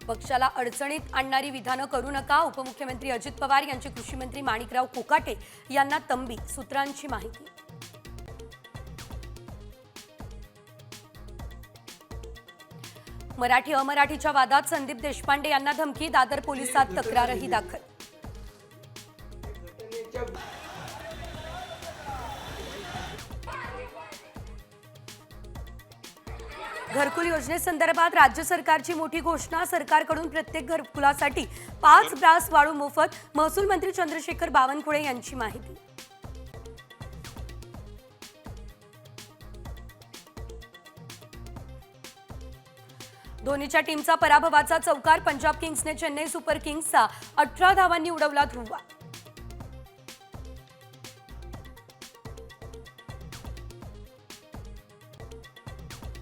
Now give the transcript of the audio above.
पक्षाला अडचणीत आणणारी विधानं करू नका, उपमुख्यमंत्री अजित पवार यांचे कृषी मंत्री माणिकराव कोकाटे यांना तंबी, सूत्रांची माहिती। मराठी अमराठीच्या वादात संदीप देशपांडे यांना धमकी, दादर पोलिसात तक्रारही दाखल। घरकुल योजनेसंदर्भात राज्य सरकारची मोठी घोषणा, सरकारकडून प्रत्येक घरकुलासाठी 5 ब्रास वाळू मोफत, महसूल मंत्री चंद्रशेखर बावनकुळे यांची माहिती। धोनीच्या टीमचा पराभवाचा चौकार, पंजाब किंग्सने चेन्नई सुपर किंग्सचा 18 धावांनी उडवला धुव्वा।